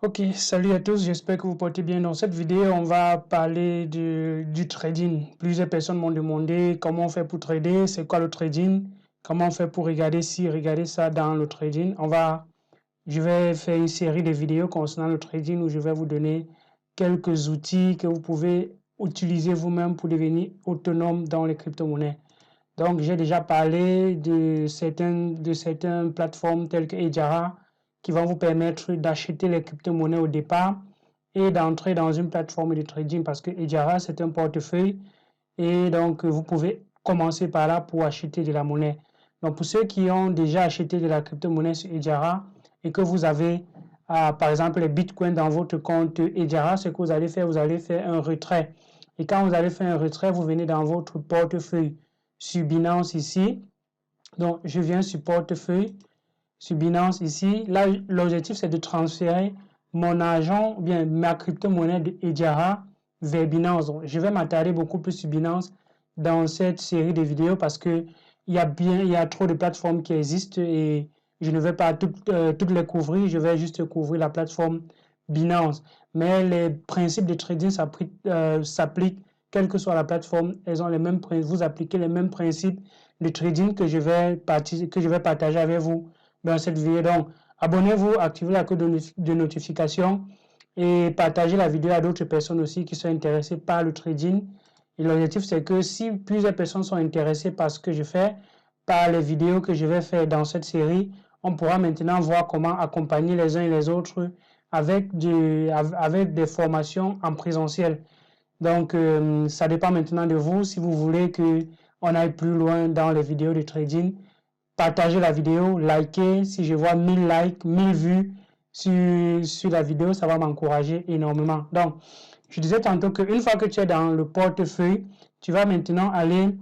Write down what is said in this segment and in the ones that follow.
Ok, salut à tous, j'espère que vous portez bien. Dans cette vidéo, on va parler du trading. Plusieurs personnes m'ont demandé comment on fait pour trader, c'est quoi le trading, comment on fait pour regarder regarder ça dans le trading. Je vais faire une série de vidéos concernant le trading où je vais vous donner quelques outils que vous pouvez utiliser vous-même pour devenir autonome dans les crypto-monnaies. Donc, j'ai déjà parlé de certaines plateformes telles que Ejara qui vont vous permettre d'acheter les crypto-monnaies au départ et d'entrer dans une plateforme de trading parce que Ejara, c'est un portefeuille et donc vous pouvez commencer par là pour acheter de la monnaie. Donc, pour ceux qui ont déjà acheté de la crypto-monnaie sur Ejara et que vous avez, par exemple, les bitcoins dans votre compte Ejara, ce que vous allez faire un retrait. Et quand vous allez faire un retrait, vous venez dans votre portefeuille sur Binance ici. Donc, je viens sur portefeuille, sur Binance ici. Là, l'objectif, c'est de transférer mon argent, ou bien ma crypto-monnaie de Ejara vers Binance. Donc, je vais m'attarder beaucoup plus sur Binance dans cette série de vidéos parce que il y a trop de plateformes qui existent et je ne vais pas toutes les couvrir. Je vais juste couvrir la plateforme Binance. Mais les principes de trading s'appliquent quelle que soit la plateforme. Elles ont les mêmes principes. Vous appliquez les mêmes principes de trading que je vais partager avec vous dans cette vidéo. Donc, abonnez-vous, activez la cloche de notification et partagez la vidéo à d'autres personnes aussi qui sont intéressées par le trading. Et l'objectif, c'est que si plusieurs personnes sont intéressées par ce que je fais, par les vidéos que je vais faire dans cette série, on pourra maintenant voir comment accompagner les uns et les autres avec des formations en présentiel. Donc, ça dépend maintenant de vous. Si vous voulez qu'on aille plus loin dans les vidéos de trading, partagez la vidéo, likez. Si je vois 1000 likes, 1000 vues sur la vidéo, ça va m'encourager énormément. Donc, je disais tantôt qu'une fois que tu es dans le portefeuille, tu vas maintenant aller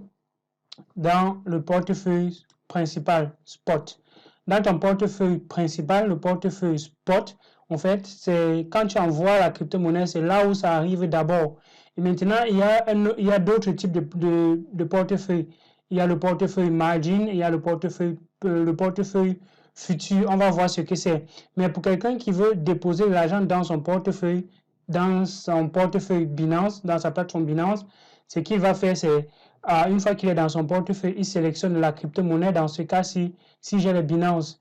dans le portefeuille principal, Spot. Dans ton portefeuille principal, le portefeuille Spot, en fait, c'est quand tu envoies la crypto-monnaie, c'est là où ça arrive d'abord. Et maintenant, il y a d'autres types de portefeuilles. Il y a le portefeuille margin, il y a le portefeuille futur. On va voir ce que c'est. Mais pour quelqu'un qui veut déposer l'argent dans son portefeuille Binance, dans sa plateforme Binance, ce qu'il va faire, c'est une fois qu'il est dans son portefeuille, il sélectionne la crypto-monnaie. Dans ce cas-ci, si j'ai les Binance,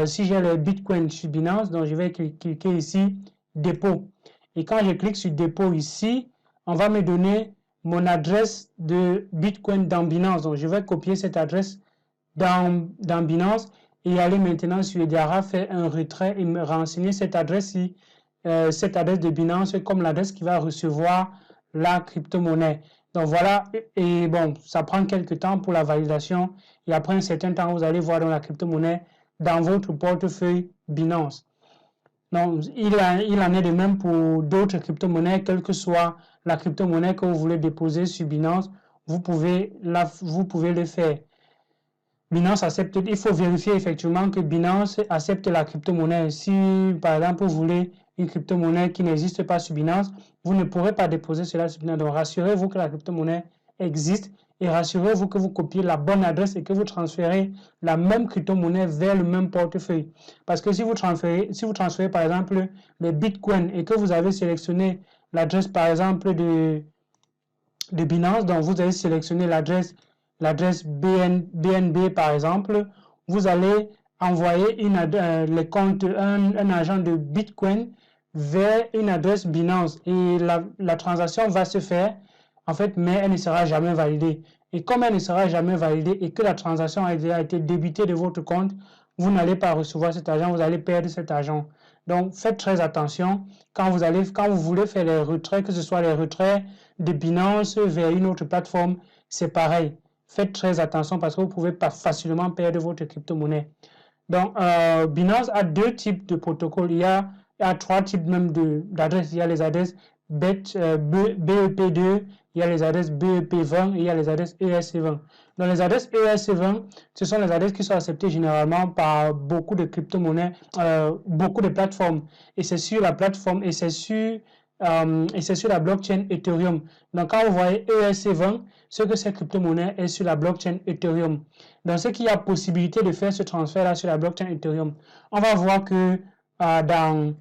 si j'ai le Bitcoin sur Binance, donc je vais cliquer ici, dépôt. Et quand je clique sur dépôt ici, on va me donner mon adresse de Bitcoin dans Binance. Donc, je vais copier cette adresse dans Binance et aller maintenant sur Ejara, faire un retrait et me renseigner cette adresse-ci, cette adresse de Binance comme l'adresse qui va recevoir la crypto-monnaie. Donc voilà, et bon, ça prend quelques temps pour la validation et après un certain temps, vous allez voir dans la crypto-monnaie dans votre portefeuille Binance. Donc, il en est de même pour d'autres crypto-monnaies, quelle que soit la crypto-monnaie que vous voulez déposer sur Binance, vous pouvez le faire. Binance accepte, il faut vérifier effectivement que Binance accepte la crypto-monnaie. Si, par exemple, vous voulez une crypto-monnaie qui n'existe pas sur Binance, vous ne pourrez pas déposer cela sur Binance. Donc, rassurez-vous que la crypto-monnaie existe et rassurez-vous que vous copiez la bonne adresse et que vous transférez la même crypto-monnaie vers le même portefeuille. Parce que si vous transférez par exemple les bitcoins et que vous avez sélectionné l'adresse par exemple de Binance, donc vous avez sélectionné l'adresse BNB par exemple, vous allez envoyer un agent de Bitcoin vers une adresse Binance et la transaction va se faire en fait, mais elle ne sera jamais validée. Et comme elle ne sera jamais validée et que la transaction a déjà été débitée de votre compte, vous n'allez pas recevoir cet argent, vous allez perdre cet argent. Donc, faites très attention quand vous voulez faire les retraits, que ce soit les retraits de Binance vers une autre plateforme, c'est pareil. Faites très attention parce que vous pouvez pas facilement perdre votre crypto-monnaie. Donc, Binance a deux types de protocoles. Il y a trois types même d'adresses. Il y a les adresses BEP2, il y a les adresses BEP20 et il y a les adresses ERC20. Dans les adresses ERC20, ce sont les adresses qui sont acceptées généralement par beaucoup de crypto-monnaies, beaucoup de plateformes. Et c'est sur la plateforme et c'est sur la blockchain Ethereum. Donc, quand vous voyez ERC20, ce que cette crypto-monnaie est sur la blockchain Ethereum. Donc, ce qu'il y a possibilité de faire ce transfert-là sur la blockchain Ethereum. On va voir que dans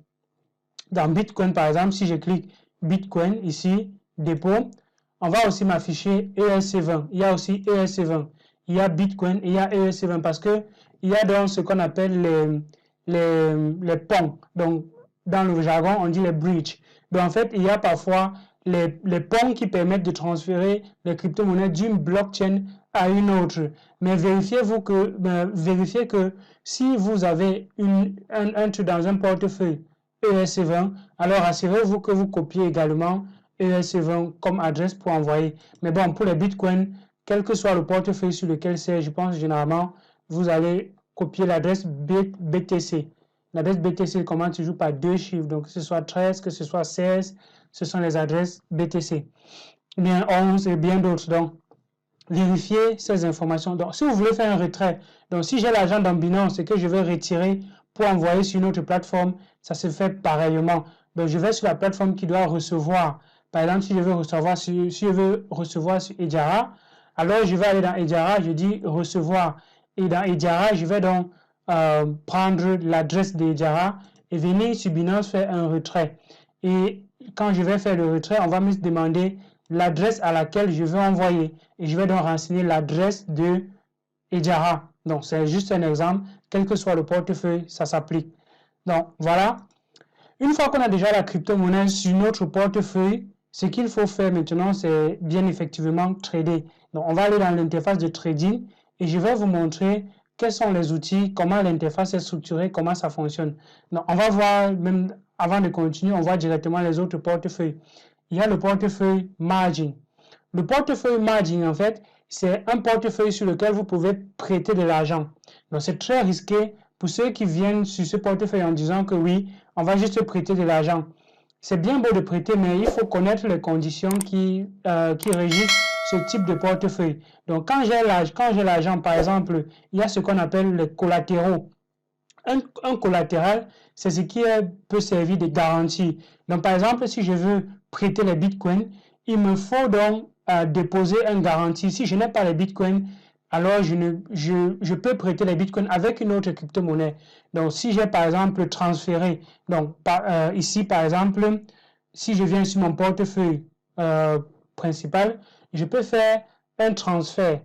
Dans Bitcoin, par exemple, si je clique Bitcoin ici, dépôt, on va aussi m'afficher ERC20. Il y a aussi ERC20. Il y a Bitcoin et il y a ERC20 parce que il y a donc ce qu'on appelle les ponts. Donc, dans le jargon, on dit les bridges. Donc, en fait, il y a parfois les ponts qui permettent de transférer les crypto-monnaies d'une blockchain à une autre. Mais vérifiez que si vous avez un truc dans un portefeuille ERC20, alors assurez-vous que vous copiez également ERC20 comme adresse pour envoyer. Mais bon, pour les bitcoins, quel que soit le portefeuille sur lequel c'est, je pense généralement, vous allez copier l'adresse BTC. L'adresse BTC commence toujours par 2 chiffres. Donc, que ce soit 13, que ce soit 16, ce sont les adresses BTC. Bien 11 et bien d'autres. Donc, vérifiez ces informations. Donc, si vous voulez faire un retrait, donc si j'ai l'argent dans Binance et que je vais retirer pour envoyer sur une autre plateforme, ça se fait pareillement. Donc, je vais sur la plateforme qui doit recevoir. Par exemple, si je veux recevoir sur Hedjara, alors je vais aller dans Hedjara, je dis recevoir. Et dans Hedjara, je vais donc prendre l'adresse d'Hedjara et venir sur Binance faire un retrait. Et quand je vais faire le retrait, on va me demander l'adresse à laquelle je veux envoyer. Et je vais donc renseigner l'adresse de Hedjara. Donc, c'est juste un exemple. Quel que soit le portefeuille, ça s'applique. Donc, voilà. Une fois qu'on a déjà la crypto-monnaie sur notre portefeuille, ce qu'il faut faire maintenant, c'est bien effectivement trader. Donc, on va aller dans l'interface de trading et je vais vous montrer quels sont les outils, comment l'interface est structurée, comment ça fonctionne. Donc, on va voir, même avant de continuer, on voit directement les autres portefeuilles. Il y a le portefeuille margin. Le portefeuille margin, en fait, c'est un portefeuille sur lequel vous pouvez prêter de l'argent. Donc, c'est très risqué pour ceux qui viennent sur ce portefeuille en disant que oui, on va juste prêter de l'argent. C'est bien beau de prêter, mais il faut connaître les conditions qui régissent ce type de portefeuille. Donc, quand j'ai l'argent, par exemple, il y a ce qu'on appelle les collatéraux. Un collatéral, c'est ce qui peut servir de garantie. Donc, par exemple, si je veux prêter les bitcoins, il me faut donc déposer une garantie. Si je n'ai pas les bitcoins, alors je peux prêter les bitcoins avec une autre crypto-monnaie. Donc, si j'ai par exemple transféré, donc ici par exemple, si je viens sur mon portefeuille principal, je peux faire un transfert.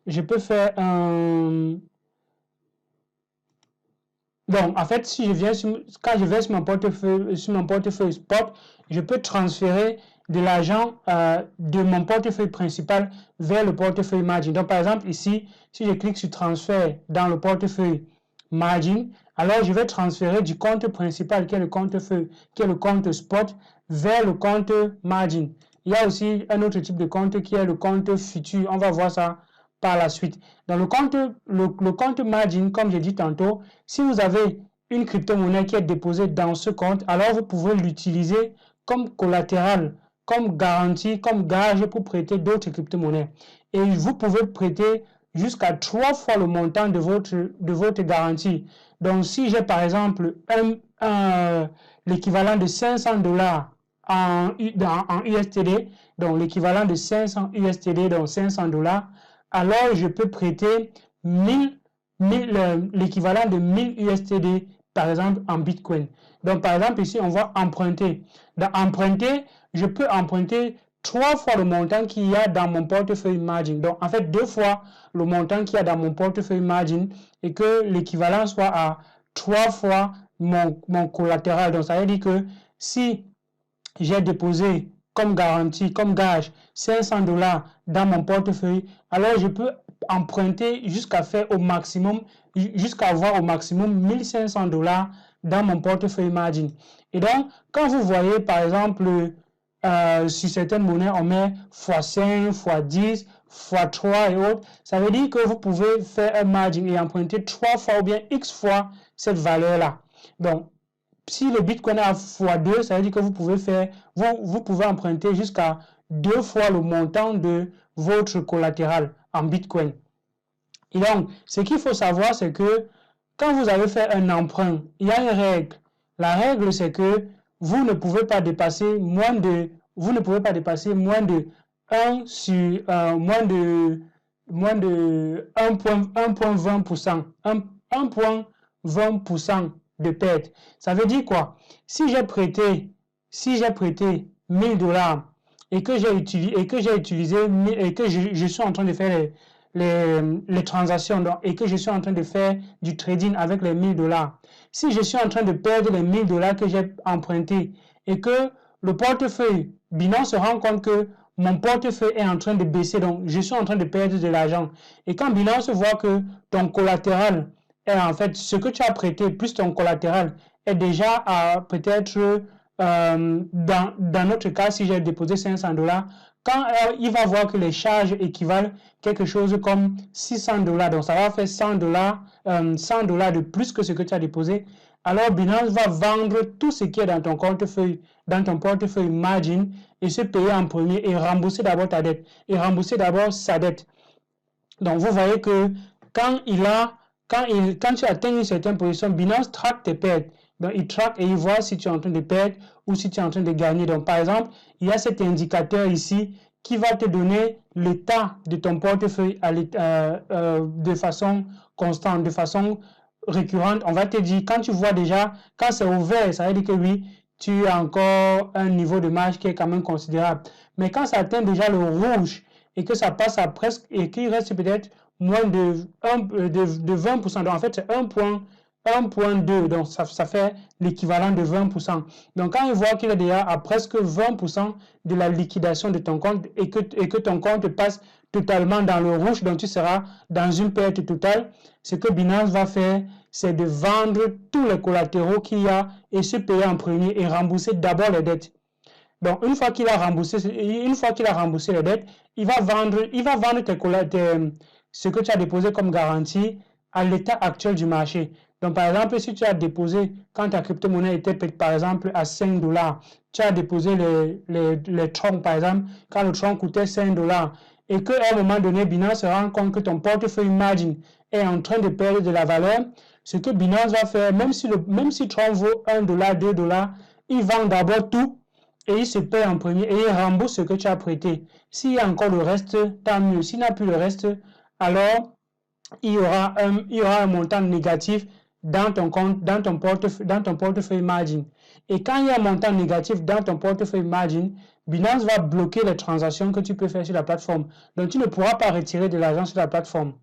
Je peux faire un... Donc, en fait, si je viens quand je vais sur mon portefeuille spot, je peux transférer de l'argent de mon portefeuille principal vers le portefeuille margin. Donc, par exemple, ici, si je clique sur transfert dans le portefeuille margin, alors je vais transférer du compte principal qui est le compte spot vers le compte margin. Il y a aussi un autre type de compte qui est le compte futur. On va voir ça par la suite. Dans le compte margin, comme j'ai dit tantôt, si vous avez une crypto-monnaie qui est déposée dans ce compte, alors vous pouvez l'utiliser comme collatéral, comme garantie, comme gage pour prêter d'autres crypto-monnaies. Et vous pouvez prêter jusqu'à 3 fois le montant de votre garantie. Donc, si j'ai par exemple l'équivalent de 500 $, en USTD, donc l'équivalent de 500 USTD, donc 500 $, alors je peux prêter l'équivalent de 1000 USTD, par exemple, en Bitcoin. Donc, par exemple, ici, on va emprunter. Dans emprunter, je peux emprunter 3 fois le montant qu'il y a dans mon portefeuille margin. Donc, en fait, 2 fois le montant qu'il y a dans mon portefeuille margin et que l'équivalent soit à 3 fois mon collatéral. Donc, ça veut dire que si j'ai déposé comme garantie, comme gage, 500 $ dans mon portefeuille, alors je peux emprunter jusqu'à avoir au maximum 1500 $ dans mon portefeuille margin. Et donc, quand vous voyez, par exemple, sur certaines monnaies, on met x5, x10, x3 et autres, ça veut dire que vous pouvez faire un margin et emprunter 3 fois ou bien X fois cette valeur-là. Donc, si le Bitcoin est à x2, ça veut dire que vous pouvez emprunter jusqu'à 2 fois le montant de votre collatéral en Bitcoin. Et donc, ce qu'il faut savoir, c'est que quand vous avez fait un emprunt, il y a une règle. La règle, c'est que vous ne pouvez pas dépasser moins de 1 sur moins de 1,20%. 1,20% de perte. Ça veut dire quoi? Si j'ai prêté 1000 $, et que j'ai utilisé et que je suis en train de faire les transactions et que je suis en train de faire du trading avec les 1000 $. Si je suis en train de perdre les 1000 $ que j'ai empruntés et que le portefeuille Binance se rend compte que mon portefeuille est en train de baisser, donc je suis en train de perdre de l'argent. Et quand Binance voit que ton collatéral est en fait ce que tu as prêté plus ton collatéral est déjà à peut-être dans notre cas, si j'ai déposé 500 $, quand il va voir que les charges équivalent quelque chose comme 600 $, donc ça va faire 100 $, de plus que ce que tu as déposé, alors Binance va vendre tout ce qui est dans ton portefeuille margin et se payer en premier et rembourser d'abord ta dette et rembourser d'abord sa dette. Donc vous voyez que quand tu atteins une certaine position, Binance traque tes pertes. Donc, il traque et il voit si tu es en train de perdre ou si tu es en train de gagner. Donc, par exemple, il y a cet indicateur ici qui va te donner l'état de ton portefeuille de façon constante, de façon récurrente. On va te dire, quand tu vois déjà, quand c'est au vert, ça veut dire que oui, tu as encore un niveau de marge qui est quand même considérable. Mais quand ça atteint déjà le rouge et que ça passe à presque, et qu'il reste peut-être moins de 20%, donc en fait, c'est 1.2, donc ça fait l'équivalent de 20%. Donc, quand il voit qu'il est déjà à presque 20% de la liquidation de ton compte et que ton compte passe totalement dans le rouge, donc tu seras dans une perte totale, ce que Binance va faire, c'est de vendre tous les collatéraux qu'il y a et se payer en premier et rembourser d'abord les dettes. Donc, une fois qu'il a remboursé les dettes, il va vendre ce que tu as déposé comme garantie à l'état actuel du marché. Donc, par exemple, si tu as déposé, quand ta crypto-monnaie était, par exemple, à 5 $, tu as déposé les troncs, par exemple, quand le tronc coûtait 5 $, et qu'à un moment donné, Binance se rend compte que ton portefeuille margin est en train de perdre de la valeur, ce que Binance va faire, même si tronc vaut 1 $, 2 $, il vend d'abord tout, et il se paye en premier, et il rembourse ce que tu as prêté. S'il y a encore le reste, tant mieux. S'il n'y a plus le reste, alors il y aura un montant négatif dans ton portefeuille margin. Et quand il y a un montant négatif dans ton portefeuille margin, Binance va bloquer les transactions que tu peux faire sur la plateforme. Donc, tu ne pourras pas retirer de l'argent sur la plateforme.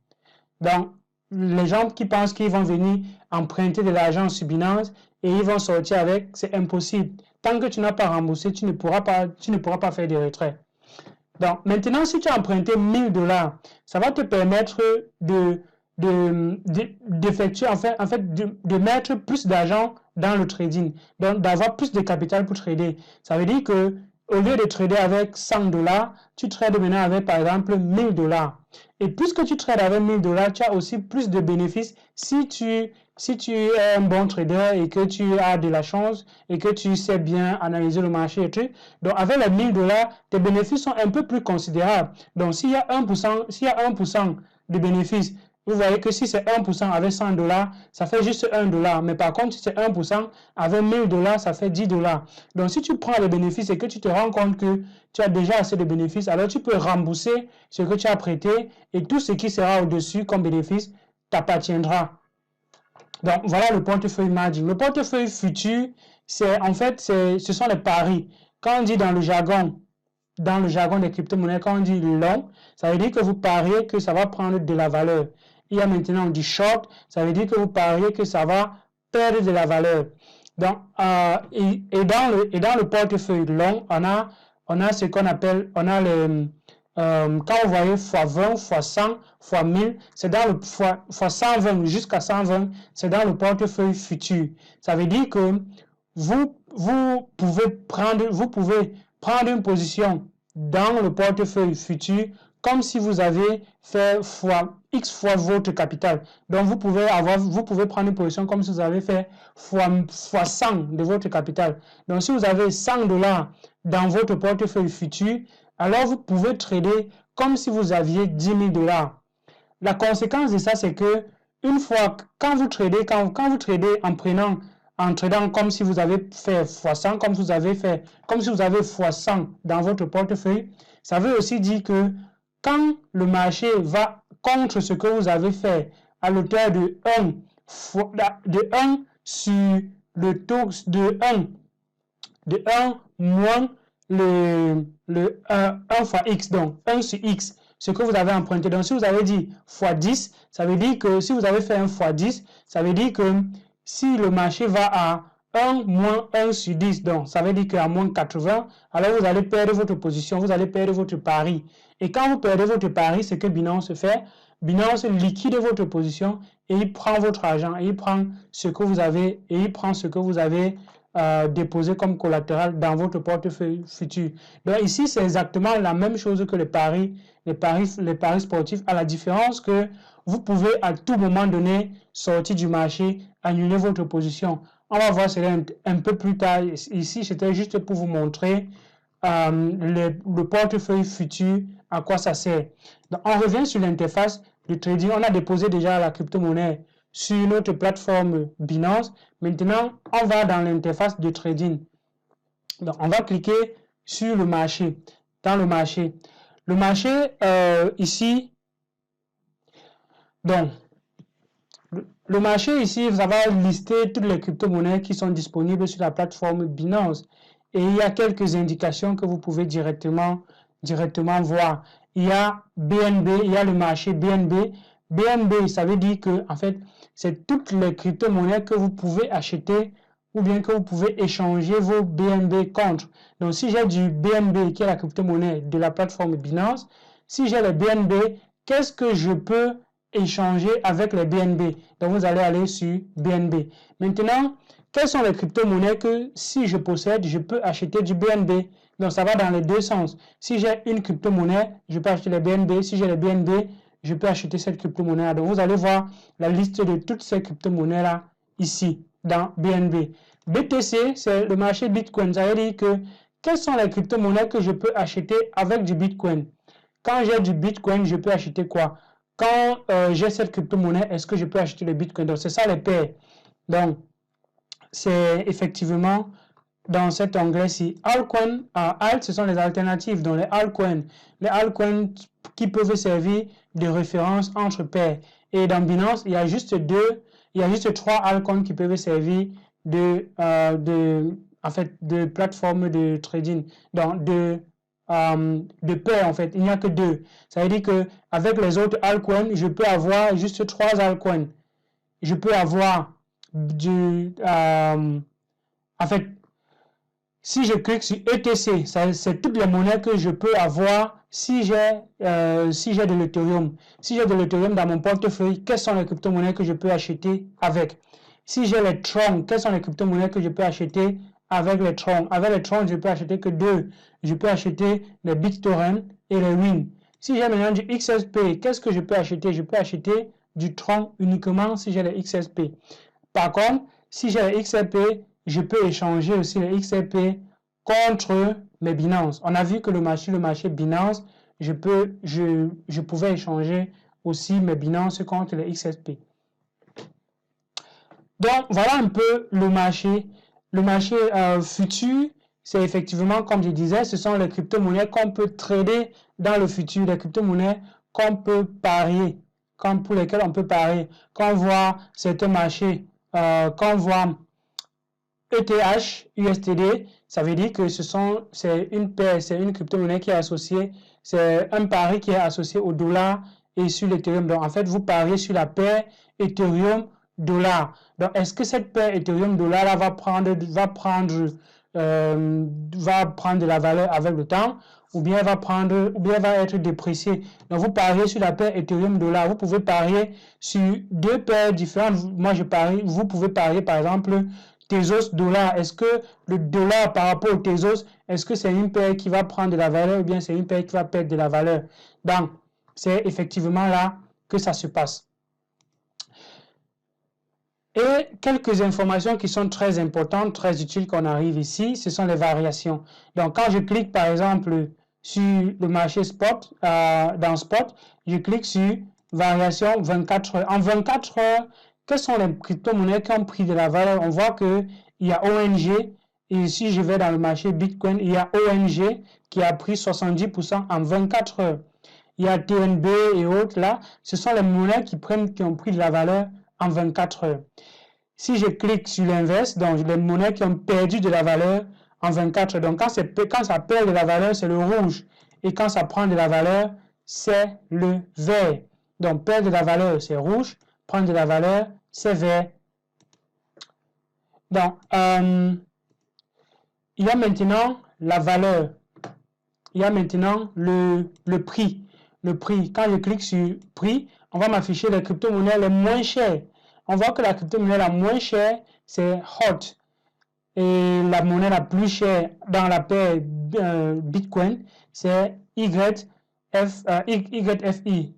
Donc, les gens qui pensent qu'ils vont venir emprunter de l'argent sur Binance et ils vont sortir avec, c'est impossible. Tant que tu n'as pas remboursé, tu ne pourras pas faire des retraits. Donc, maintenant, si tu as emprunté 1000 $, ça va te permettre d'effectuer, de mettre plus d'argent dans le trading, donc d'avoir plus de capital pour trader. Ça veut dire que au lieu de trader avec 100 $, tu trades maintenant avec, par exemple, 1000 $. Et puisque tu trades avec 1000 $, tu as aussi plus de bénéfices si tu es un bon trader et que tu as de la chance et que tu sais bien analyser le marché et tout. Donc, avec les 1000 $, tes bénéfices sont un peu plus considérables. Donc, s'il y a 1% de bénéfices, vous voyez que si c'est 1% avec 100 $, ça fait juste 1 $. Mais par contre, si c'est 1% avec 1000 $, ça fait 10 $. Donc, si tu prends les bénéfices et que tu te rends compte que tu as déjà assez de bénéfices, alors tu peux rembourser ce que tu as prêté et tout ce qui sera au-dessus comme bénéfice t'appartiendra. Donc, voilà le portefeuille margin. Le portefeuille futur, ce sont les paris. Quand on dit dans le jargon des crypto-monnaies, quand on dit long, ça veut dire que vous pariez que ça va prendre de la valeur. Il y a maintenant du short, ça veut dire que vous pariez que ça va perdre de la valeur. Donc, et dans le portefeuille long, on a ce qu'on appelle, quand vous voyez x20, x100, x1000, c'est dans le x120 jusqu'à 120, c'est dans le portefeuille futur. Ça veut dire que vous pouvez prendre une position dans le portefeuille futur comme si vous avez fait X fois votre capital. Donc, vous pouvez prendre une position comme si vous avez fait fois 100 de votre capital. Donc, si vous avez 100 $ dans votre portefeuille futur, alors vous pouvez trader comme si vous aviez 10 000 $. La conséquence de ça, c'est que une fois, quand vous tradez en tradant comme si vous avez fait x100, comme si vous avez x100 dans votre portefeuille, ça veut aussi dire que quand le marché va contre ce que vous avez fait à l'auteur de 1 sur le taux de 1, moins le 1 fois x, donc 1 sur x, ce que vous avez emprunté. Donc, si vous avez dit fois 10, ça veut dire que si vous avez fait 1 fois 10, ça veut dire que si le marché va à 1 moins 1 sur 10, donc ça veut dire qu'à moins 80, alors vous allez perdre votre position, vous allez perdre votre pari. Et quand vous perdez votre pari, ce que Binance fait, Binance liquide votre position et il prend votre argent, et il prend ce que vous avez, déposé comme collatéral dans votre portefeuille futur. Donc ici, c'est exactement la même chose que les paris sportifs, à la différence que vous pouvez à tout moment donné sortir du marché, annuler votre position. On va voir cela un peu plus tard. Ici, c'était juste pour vous montrer le portefeuille futur, à quoi ça sert. Donc, on revient sur l'interface de trading. On a déposé déjà la crypto-monnaie sur notre plateforme Binance. Maintenant, on va dans l'interface de trading. Donc, on va cliquer sur le marché. Dans le marché. Le marché, ici, donc, le marché ici, vous avez listé toutes les crypto-monnaies qui sont disponibles sur la plateforme Binance. Et il y a quelques indications que vous pouvez directement voir. Il y a BNB, il y a le marché BNB. BNB, ça veut dire que, en fait, c'est toutes les crypto-monnaies que vous pouvez acheter ou bien que vous pouvez échanger vos BNB contre. Donc, si j'ai du BNB, qui est la crypto-monnaie de la plateforme Binance, si j'ai le BNB, qu'est-ce que je peux échanger avec les BNB? Donc, vous allez aller sur BNB. Maintenant, quelles sont les crypto-monnaies que si je possède, je peux acheter du BNB? Donc, ça va dans les deux sens. Si j'ai une crypto-monnaie, je peux acheter les BNB. Si j'ai les BNB, je peux acheter cette crypto-monnaie. Donc, vous allez voir la liste de toutes ces crypto-monnaies-là ici, dans BNB. BTC, c'est le marché Bitcoin. Ça veut dire que quelles sont les crypto-monnaies que je peux acheter avec du Bitcoin? Quand j'ai du Bitcoin, je peux acheter quoi? Quand j'ai cette crypto-monnaie, est-ce que je peux acheter le Bitcoin? Donc, c'est ça les paires. Donc, c'est effectivement dans cet onglet-ci. Altcoin, alt, ce sont les alternatives. Donc, les altcoins qui peuvent servir de référence entre pairs. Et dans Binance, il y a juste trois altcoins qui peuvent servir de plateforme de trading. Donc, de paires, en fait. Il n'y a que deux. Ça veut dire que avec les autres altcoins, je peux avoir juste trois altcoins. Je peux avoir si je clique sur ETC, c'est toutes les monnaies que je peux avoir si j'ai de l'Ethereum. Si j'ai de l'Ethereum dans mon portefeuille, quelles sont les crypto-monnaies que je peux acheter avec? Si j'ai les Tron, quelles sont les crypto-monnaies que je peux acheter avec les Tron? Avec les Tron, je peux acheter que deux. Je peux acheter les BitTorrent et les Win. Si j'ai maintenant du XSP, qu'est-ce que je peux acheter? Je peux acheter du Tron uniquement si j'ai les XSP. Par contre, si j'ai les XRP, je peux échanger aussi les XRP contre mes Binance. On a vu que le marché Binance, je pouvais échanger aussi mes Binance contre les XRP. Donc, voilà un peu le marché. Le marché futur, c'est effectivement, comme je disais, ce sont les crypto-monnaies qu'on peut trader dans le futur, les crypto-monnaies qu'on peut parier, pour lesquelles on peut parier. Quand on voit certains marchés, quand on voit ETH, USDT, ça veut dire que c'est une paire, c'est une crypto-monnaie qui est associée, c'est un pari qui est associé au dollar et sur l'Ethereum. Donc, en fait, vous pariez sur la paire Ethereum-dollar. Donc, est-ce que cette paire Ethereum-dollar va prendre de la valeur avec le temps, ou bien va être dépréciée? Donc, vous pariez sur la paire Ethereum-dollar. Vous pouvez parier sur deux paires différentes. Vous pouvez parier, par exemple, Tezos dollar. Est-ce que le dollar par rapport au Tezos, est-ce que c'est une paire qui va prendre de la valeur ou bien c'est une paire qui va perdre de la valeur? Donc, c'est effectivement là que ça se passe. Et quelques informations qui sont très importantes, très utiles qu'on arrive ici, ce sont les variations. Donc, quand je clique par exemple sur le marché spot, dans spot, je clique sur variation 24 heures. En 24 heures, quelles sont les crypto-monnaies qui ont pris de la valeur? On voit qu'il y a ONG, et si je vais dans le marché Bitcoin, il y a ONG qui a pris 70% en 24 heures. Il y a TNB et autres là, ce sont les monnaies qui ont pris de la valeur en 24 heures. Si je clique sur l'inverse, donc les monnaies qui ont perdu de la valeur en 24 heures. Donc quand ça perd de la valeur, c'est le rouge. Et quand ça prend de la valeur, c'est le vert. Donc perdre de la valeur, c'est rouge. Prendre de la valeur, c'est vert. Donc, il y a maintenant la valeur. Il y a maintenant le prix. Le prix. Quand je clique sur prix, on va m'afficher les crypto-monnaies les moins chères. On voit que la crypto-monnaie la moins chère, c'est HOT. Et la monnaie la plus chère dans la paire Bitcoin, c'est YFI,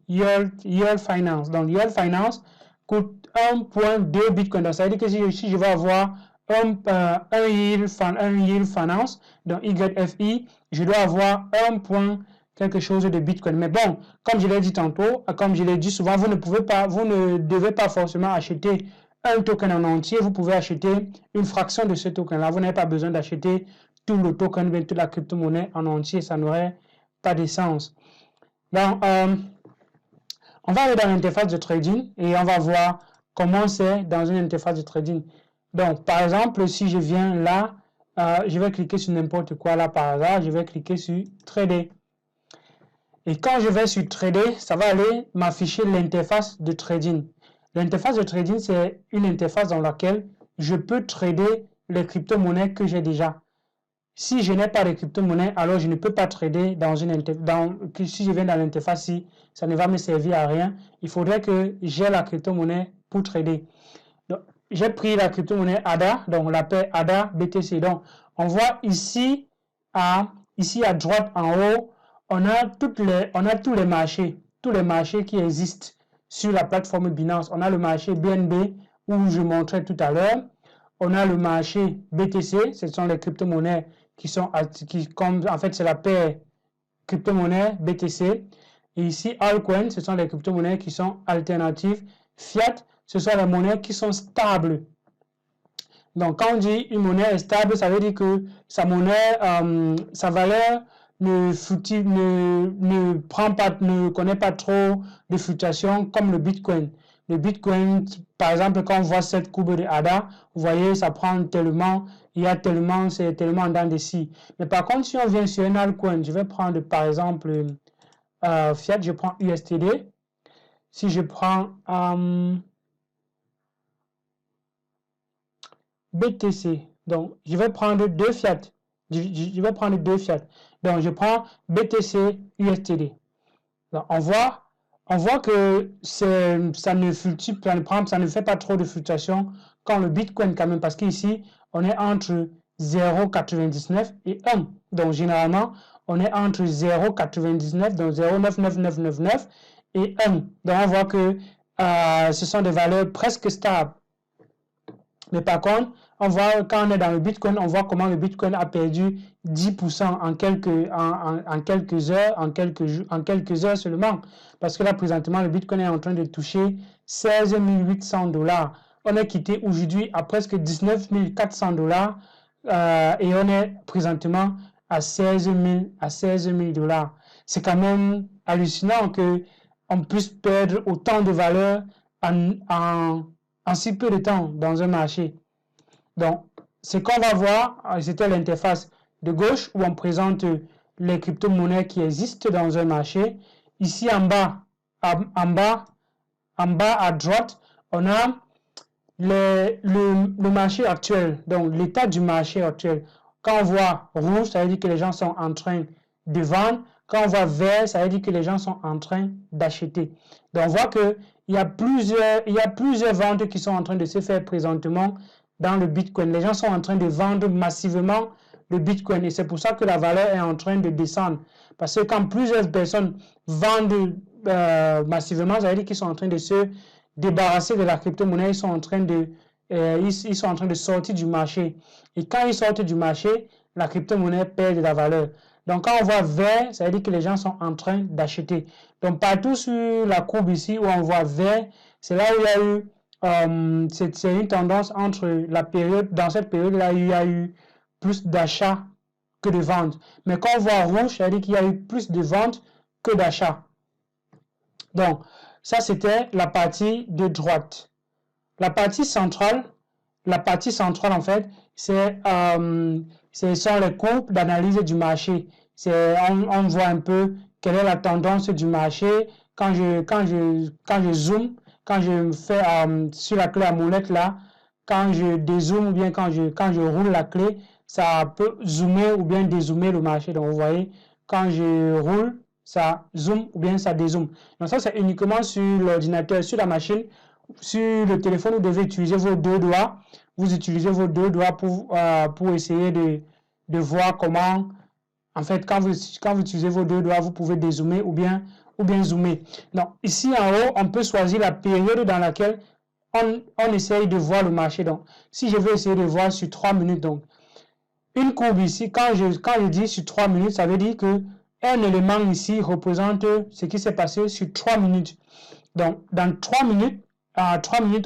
Yield Finance. Donc, Yield Finance coûte 1.2 Bitcoin. Donc, ça veut dire que si je vais avoir un Yield Finance, donc YFI, je dois avoir quelque chose de Bitcoin. Mais bon, comme je l'ai dit tantôt, comme je l'ai dit souvent, vous ne devez pas forcément acheter un token en entier, vous pouvez acheter une fraction de ce token-là. Vous n'avez pas besoin d'acheter tout le token, bien toute la crypto-monnaie en entier, ça n'aurait pas de sens. Donc, on va aller dans l'interface de trading et on va voir comment c'est dans une interface de trading. Donc, par exemple, si je viens là, je vais cliquer sur n'importe quoi là par hasard, je vais cliquer sur Trader. Et quand je vais sur Trader, ça va aller m'afficher l'interface de trading. L'interface de trading, c'est une interface dans laquelle je peux trader les crypto-monnaies que j'ai déjà. Si je n'ai pas de crypto-monnaies, alors je ne peux pas trader dans une interface. Si je viens dans l'interface, ça ne va me servir à rien. Il faudrait que j'ai la crypto-monnaie pour trader. J'ai pris la crypto-monnaie ADA, donc la paire ADA BTC. Donc, on voit ici à droite en haut, on a tous les marchés qui existent sur la plateforme Binance. On a le marché BNB où je montrais tout à l'heure. On a le marché BTC, ce sont les crypto-monnaies en fait c'est la paire crypto-monnaie BTC. Et ici altcoin, ce sont les crypto-monnaies qui sont alternatives. Fiat, ce sont les monnaies qui sont stables. Donc quand on dit une monnaie est stable, ça veut dire que sa valeur ne connaît pas trop de fluctuations comme le Bitcoin. Le Bitcoin, par exemple, quand on voit cette courbe de ADA, vous voyez, ça prend tellement, c'est tellement en dents de scie. Mais par contre, si on vient sur un altcoin, je vais prendre par exemple Fiat, je prends USTD. Si je prends BTC, donc je vais prendre deux Fiat. Je vais prendre deux Fiat. Donc, je prends BTC USTD. Donc, on voit que ça ne fluctue, ça ne fait pas trop de fluctuations quand le Bitcoin quand même, parce qu'ici, on est entre 0,99 et 1. Donc, généralement, on est entre 0,99, donc 0,99999 et 1. Donc, on voit que ce sont des valeurs presque stables. Mais par contre, on voit quand on est dans le Bitcoin, on voit comment le Bitcoin a perdu 10% en quelques heures seulement. Parce que là, présentement, le Bitcoin est en train de toucher 16 800 $. On est quitté aujourd'hui à presque 19 400 $. Et on est présentement à 16 000 $. C'est quand même hallucinant qu'on puisse perdre autant de valeur en si peu de temps dans un marché. Donc, ce qu'on va voir, c'était l'interface de gauche où on présente les crypto-monnaies qui existent dans un marché. Ici en bas à droite, on a le marché actuel, donc l'état du marché actuel. Quand on voit rouge, ça veut dire que les gens sont en train de vendre. Quand on voit vert, ça veut dire que les gens sont en train d'acheter. Donc on voit qu'il y a plusieurs ventes qui sont en train de se faire présentement dans le Bitcoin. Les gens sont en train de vendre massivement le Bitcoin et c'est pour ça que la valeur est en train de descendre. Parce que quand plusieurs personnes vendent massivement, ça veut dire qu'ils sont en train de se débarrasser de la crypto-monnaie, ils sont en train de sortir du marché. Et quand ils sortent du marché, la crypto-monnaie perd de la valeur. Donc quand on voit vert, ça veut dire que les gens sont en train d'acheter. Donc partout sur la courbe ici où on voit vert, c'est là où il y a eu, c'est une tendance entre la période, dans cette période-là, il y a eu plus d'achats que de ventes. Mais quand on voit rouge, ça veut dire qu'il y a eu plus de ventes que d'achats. Donc, ça c'était la partie de droite. La partie centrale, la partie centrale, en fait, ce sont les courbes d'analyse du marché. On voit un peu quelle est la tendance du marché. Quand je zoome, quand je fais sur la clé à molette là, quand je dézoome ou bien quand je roule la clé, ça peut zoomer ou bien dézoomer le marché. Donc, vous voyez, quand je roule, ça zoome ou bien ça dézoome. Donc, ça, c'est uniquement sur l'ordinateur, sur la machine. Sur le téléphone, vous devez utiliser vos deux doigts. Vous utilisez vos deux doigts pour essayer de voir comment, en fait, quand vous utilisez vos deux doigts, vous pouvez dézoomer ou bien zoomer. Donc, ici en haut, on peut choisir la période dans laquelle on essaye de voir le marché. Donc, si je veux essayer de voir sur 3 minutes, donc, une courbe ici, quand je dis sur 3 minutes, ça veut dire que un élément ici représente ce qui s'est passé sur 3 minutes. Donc, dans 3 minutes,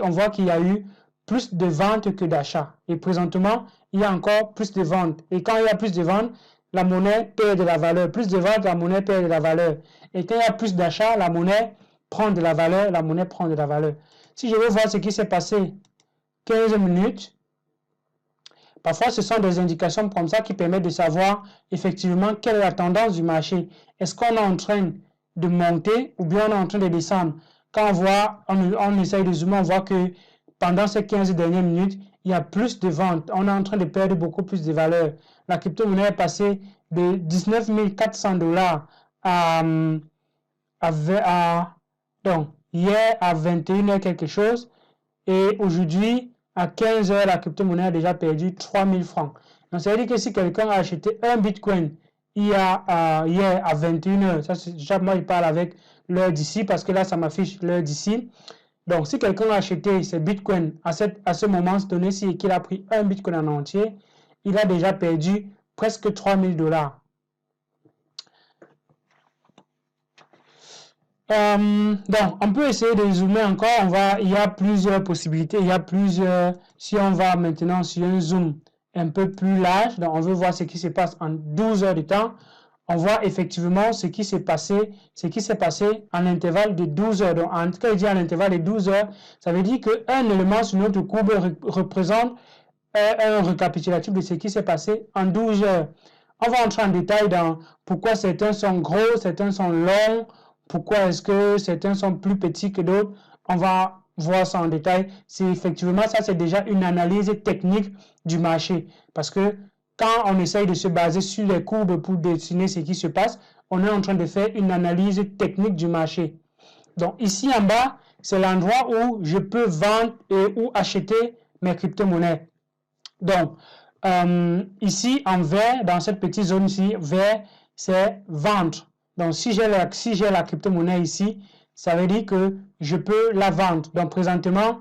on voit qu'il y a eu plus de ventes que d'achats. Et présentement, il y a encore plus de ventes. Et quand il y a plus de ventes, la monnaie perd de la valeur. Plus de ventes, la monnaie perd de la valeur. Et quand il y a plus d'achats, la monnaie prend de la valeur. La monnaie prend de la valeur. Si je veux voir ce qui s'est passé 15 minutes, parfois ce sont des indications comme ça qui permettent de savoir effectivement quelle est la tendance du marché. Est-ce qu'on est en train de monter ou bien on est en train de descendre? Quand on essaye de zoomer, on voit que pendant ces 15 dernières minutes, il y a plus de ventes. On est en train de perdre beaucoup plus de valeur. La crypto-monnaie est passée de 19 400 $ donc, hier à 21h quelque chose. Et aujourd'hui, à 15h, la crypto-monnaie a déjà perdu 3000 francs. Donc, ça veut dire que si quelqu'un a acheté un Bitcoin hier à 21h, ça, déjà, moi, je parle avec l'heure d'ici parce que là, ça m'affiche l'heure d'ici. Donc, si quelqu'un a acheté ses bitcoins à ce moment donné, si qu'il a pris un bitcoin en entier, il a déjà perdu presque 3000 $. Donc, on peut essayer de zoomer encore. Il y a plusieurs possibilités. Si on va maintenant sur un zoom un peu plus large, donc on veut voir ce qui se passe en 12 heures de temps. On voit effectivement ce qui s'est passé en intervalle de 12 heures. Donc, en tout cas, il dit en intervalle de 12 heures, ça veut dire qu'un élément sur notre courbe représente un récapitulatif de ce qui s'est passé en 12 heures. On va entrer en détail dans pourquoi certains sont gros, certains sont longs, pourquoi est-ce que certains sont plus petits que d'autres. On va voir ça en détail. C'est effectivement ça, c'est déjà une analyse technique du marché. Parce que quand on essaye de se baser sur les courbes pour dessiner ce qui se passe, on est en train de faire une analyse technique du marché. Donc ici en bas, c'est l'endroit où je peux vendre ou acheter mes crypto-monnaies. Donc ici en vert, dans cette petite zone ici, vert, c'est vendre. Donc si j'ai la crypto-monnaie ici, ça veut dire que je peux la vendre. Donc présentement,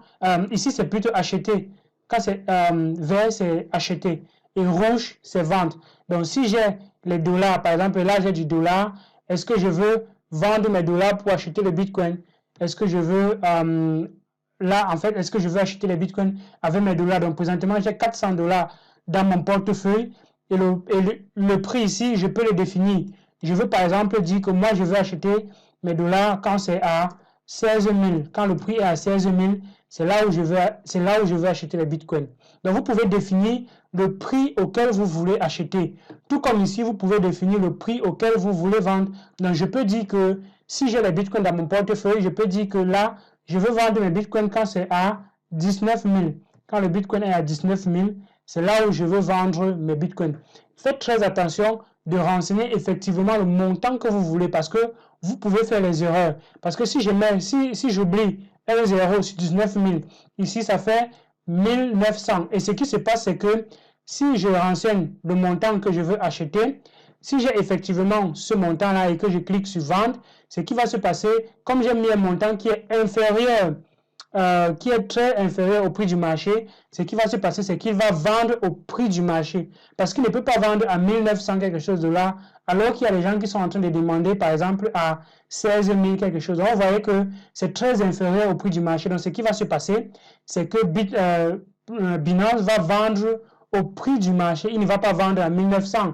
ici c'est plutôt acheter. Quand c'est vert, c'est acheter. Et rouge, c'est vendre. Donc, si j'ai les dollars, par exemple, là, j'ai du dollar, est-ce que je veux vendre mes dollars pour acheter le Bitcoin? Est-ce que je veux, est-ce que je veux acheter les Bitcoins avec mes dollars? Donc, présentement, j'ai 400 $ dans mon portefeuille et le prix ici, je peux le définir. Je veux, par exemple, dire que moi, je veux acheter mes dollars quand c'est à 16 000. Quand le prix est à 16 000, c'est là où je veux acheter les Bitcoins. Donc, vous pouvez définir le prix auquel vous voulez acheter. Tout comme ici, vous pouvez définir le prix auquel vous voulez vendre. Donc, je peux dire que si j'ai les bitcoins dans mon portefeuille, je peux dire que là, je veux vendre mes bitcoins quand c'est à 19 000. Quand le bitcoin est à 19 000, c'est là où je veux vendre mes bitcoins. Faites très attention de renseigner effectivement le montant que vous voulez parce que vous pouvez faire les erreurs. Parce que si j'oublie 1,0 sur 19 000, ici, ça fait 1900. Et ce qui se passe, c'est que si je renseigne le montant que je veux acheter, si j'ai effectivement ce montant-là et que je clique sur vendre, ce qui va se passer, comme j'ai mis un montant qui est inférieur, qui est très inférieur au prix du marché, ce qui va se passer, c'est qu'il va vendre au prix du marché. Parce qu'il ne peut pas vendre à 1900 quelque chose de là, alors qu'il y a des gens qui sont en train de demander, par exemple, à 16 000 quelque chose. Donc, vous voyez que c'est très inférieur au prix du marché. Donc, ce qui va se passer, c'est que Binance va vendre au prix du marché. Il ne va pas vendre à 1900.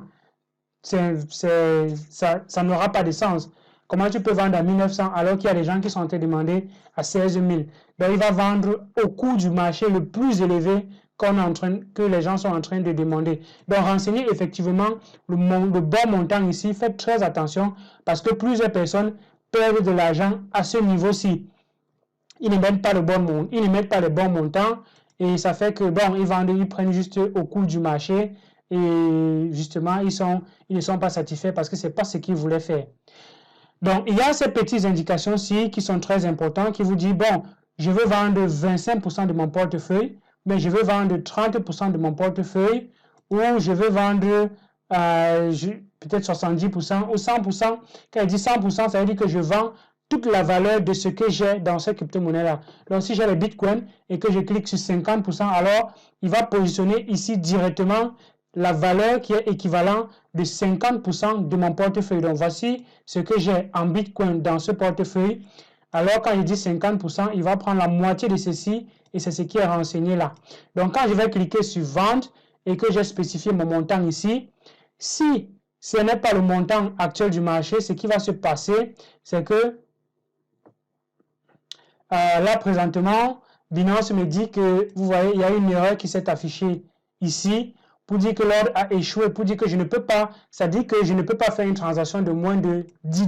Ça n'aura pas de sens. Comment tu peux vendre à 1900 alors qu'il y a des gens qui sont en train de demander à 16 000? Donc, il va vendre au coût du marché le plus élevé que les gens sont en train de demander. Donc, renseignez effectivement le bon montant ici. Faites très attention parce que plusieurs personnes perdent de l'argent à ce niveau-ci. Ils ne mettent pas le bon montant, ils ne mettent pas le bon montant et ça fait que, bon, ils prennent juste au coût du marché et justement, ils ne sont pas satisfaits parce que ce n'est pas ce qu'ils voulaient faire. Donc, il y a ces petites indications-ci qui sont très importantes qui vous disent, bon, je veux vendre 25% de mon portefeuille, mais je veux vendre 30% de mon portefeuille ou je veux vendre peut-être 70% ou 100%. Quand il dit 100%, ça veut dire que je vends toute la valeur de ce que j'ai dans cette crypto-monnaie-là. Donc, si j'ai le Bitcoin et que je clique sur 50%, alors il va positionner ici directement la valeur qui est équivalent de 50% de mon portefeuille. Donc, voici ce que j'ai en Bitcoin dans ce portefeuille. Alors, quand il dit 50%, il va prendre la moitié de ceci et c'est ce qui est renseigné là. Donc, quand je vais cliquer sur vente et que j'ai spécifié mon montant ici, si ce n'est pas le montant actuel du marché, ce qui va se passer, c'est que là, présentement, Binance me dit que, vous voyez, il y a une erreur qui s'est affichée ici pour dire que l'ordre a échoué, pour dire que je ne peux pas, ça dit que je ne peux pas faire une transaction de moins de 10 $.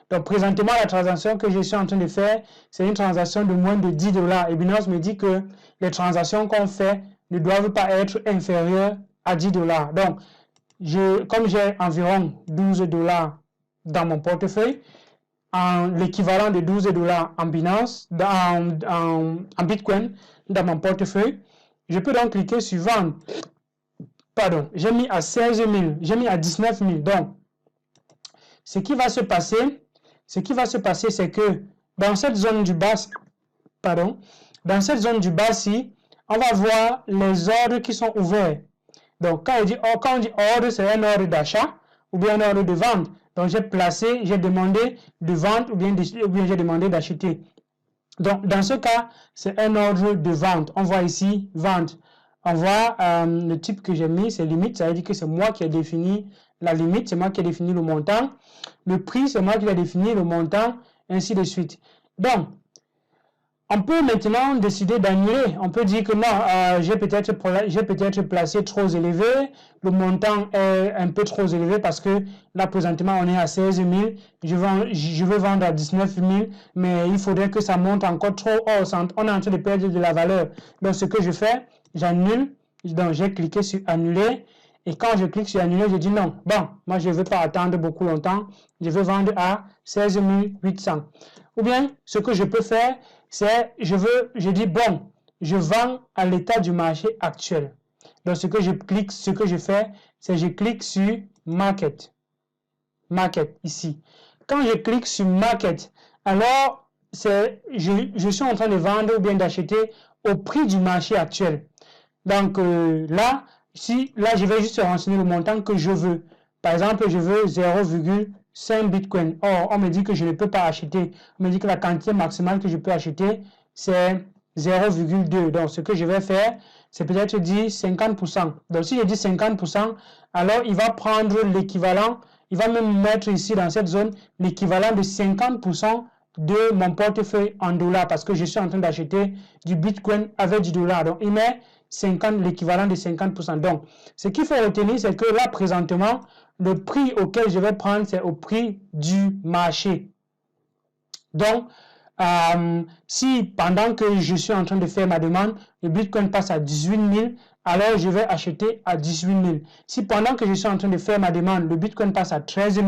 Donc, présentement, la transaction que je suis en train de faire, c'est une transaction de moins de 10 $. Et Binance me dit que les transactions qu'on fait ne doivent pas être inférieures à 10 $. Donc, comme j'ai environ 12 $ dans mon portefeuille, en l'équivalent de 12 $ en Binance, en Bitcoin, dans mon portefeuille, je peux donc cliquer sur vendre. Pardon, j'ai mis à 16 000, j'ai mis à 19 000. Donc, ce qui va se passer, c'est que dans cette zone du bas, ci, on va voir les ordres qui sont ouverts. Donc, quand on dit ordre, c'est un ordre d'achat ou bien un ordre de vente. Donc, j'ai demandé de vendre ou bien j'ai demandé d'acheter. Donc, dans ce cas, c'est un ordre de vente. On voit ici, vente. On voit le type que j'ai mis, c'est limite. Ça veut dire que c'est moi qui ai défini la limite, c'est moi qui ai défini le montant. Le prix, c'est moi qui ai défini le montant, ainsi de suite. Donc, on peut maintenant décider d'annuler. On peut dire que non, j'ai peut-être placé trop élevé. Le montant est un peu trop élevé parce que là, présentement, on est à 16 000. Je veux vendre à 19 000, mais il faudrait que ça monte encore trop. Oh, on est en train de perdre de la valeur. Donc, ce que je fais, j'annule. Donc, j'ai cliqué sur annuler. Et quand je clique sur annuler, je dis non. Bon, moi, je ne veux pas attendre beaucoup longtemps. Je veux vendre à 16 800. Ou bien, ce que je peux faire, c'est, je dis, bon, je vends à l'état du marché actuel. Donc, ce que je fais, c'est je clique sur Market. Market, ici. Quand je clique sur Market, alors, je suis en train de vendre ou bien d'acheter au prix du marché actuel. Donc, là, je vais juste renseigner le montant que je veux. Par exemple, je veux 0,5 Bitcoin. Or, on me dit que je ne peux pas acheter. On me dit que la quantité maximale que je peux acheter, c'est 0,2. Donc, ce que je vais faire, c'est peut-être dire 50%. Donc, si je dis 50%, alors il va prendre l'équivalent, il va même mettre ici dans cette zone l'équivalent de 50% de mon portefeuille en dollars parce que je suis en train d'acheter du Bitcoin avec du dollar. Donc, il met l'équivalent de 50%. Donc, ce qu'il faut retenir, c'est que là, présentement, le prix auquel je vais prendre, c'est au prix du marché. Donc, si pendant que je suis en train de faire ma demande, le Bitcoin passe à 18 000, alors je vais acheter à 18 000. Si pendant que je suis en train de faire ma demande, le Bitcoin passe à 13 000,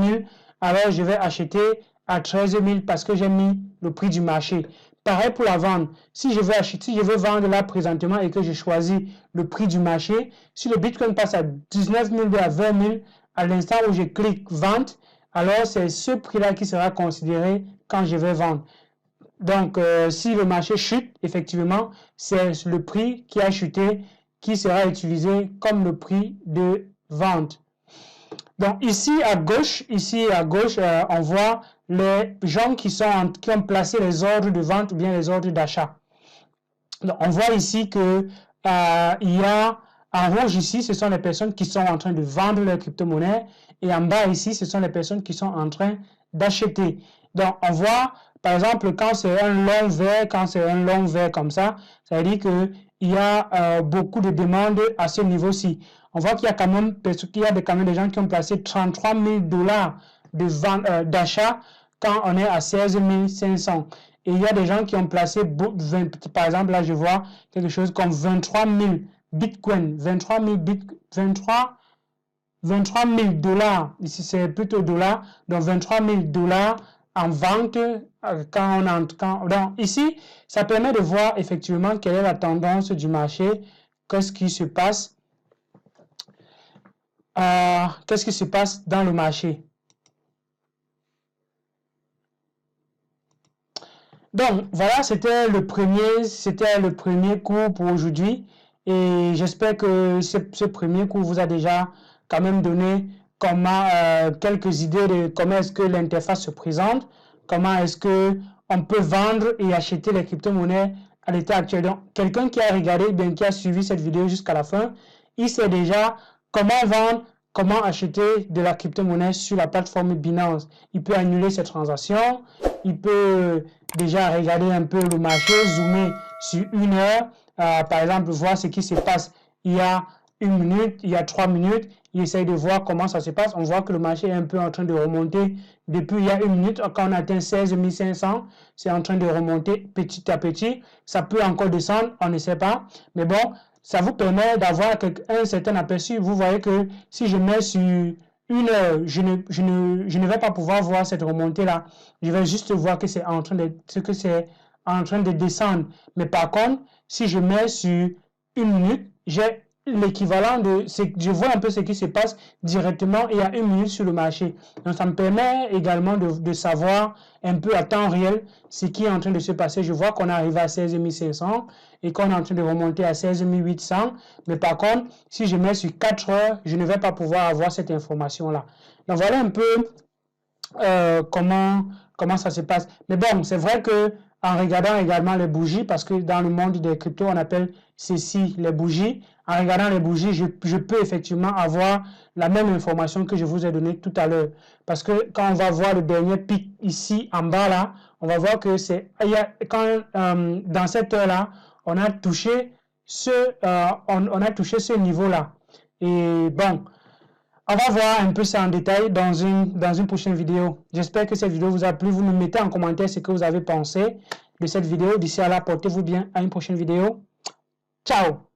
alors je vais acheter à 13 000 parce que j'ai mis le prix du marché. Pareil pour la vente. Si je veux vendre là présentement et que je choisis le prix du marché, si le Bitcoin passe à 19 000 à 20 000, à l'instant où je clique vente, alors c'est ce prix-là qui sera considéré quand je vais vendre. Donc, si le marché chute, effectivement, c'est le prix qui a chuté qui sera utilisé comme le prix de vente. Donc, ici à gauche, on voit les gens qui ont placé les ordres de vente ou bien les ordres d'achat. Donc, on voit ici que il y a en rouge ici, ce sont les personnes qui sont en train de vendre leur crypto-monnaie et en bas ici, ce sont les personnes qui sont en train d'acheter. Donc, on voit, par exemple, quand c'est un long vert comme ça, ça veut dire que il y a beaucoup de demandes à ce niveau-ci. On voit qu'il y a quand même, quand même des gens qui ont placé 33 000 $ d'achat quand on est à 16 500. Et il y a des gens qui ont placé, par exemple, là je vois quelque chose comme 23 000 bitcoins, 23 000 $, ici c'est plutôt dollars, donc 23 000 $ en vente donc ici, ça permet de voir effectivement quelle est la tendance du marché, qu'est-ce qui se passe, dans le marché. Donc voilà, c'était le premier cours pour aujourd'hui et j'espère que ce premier cours vous a déjà quand même donné quelques idées de comment est-ce que l'interface se présente, comment est-ce que on peut vendre et acheter les crypto-monnaies à l'état actuel. Donc quelqu'un qui a regardé, bien qui a suivi cette vidéo jusqu'à la fin, il sait déjà comment vendre, comment acheter de la crypto-monnaie sur la plateforme Binance. Il peut annuler ses transactions, il peut déjà regarder un peu le marché, zoomer sur 1 heure, par exemple, voir ce qui se passe il y a 1 minute, il y a 3 minutes, il essaye de voir comment ça se passe. On voit que le marché est un peu en train de remonter depuis il y a 1 minute. Quand on atteint 16 500, c'est en train de remonter petit à petit. Ça peut encore descendre, on ne sait pas. Mais bon, ça vous permet d'avoir un certain aperçu. Vous voyez que si je mets sur 1 heure, je ne vais pas pouvoir voir cette remontée-là. Je vais juste voir que c'est en train de descendre. Mais par contre, si je mets sur 1 minute, j'ai l'équivalent je vois un peu ce qui se passe directement il y a 1 minute sur le marché. Donc ça me permet également de savoir un peu à temps réel ce qui est en train de se passer. Je vois qu'on est arrivé à 16 500 et qu'on est en train de remonter à 16 800. Mais par contre, si je mets sur 4 heures, je ne vais pas pouvoir avoir cette information-là. Donc voilà un peu comment ça se passe. Mais bon, c'est vrai que en regardant également les bougies, parce que dans le monde des cryptos, on appelle ceci les bougies. En regardant les bougies, je peux effectivement avoir la même information que je vous ai donnée tout à l'heure. Parce que quand on va voir le dernier pic ici en bas là, on va voir que dans cette heure-là, on a touché ce niveau-là. Et bon, on va voir un peu ça en détail dans une prochaine vidéo. J'espère que cette vidéo vous a plu. Vous me mettez en commentaire ce que vous avez pensé de cette vidéo. D'ici là, portez-vous bien. À une prochaine vidéo. Ciao!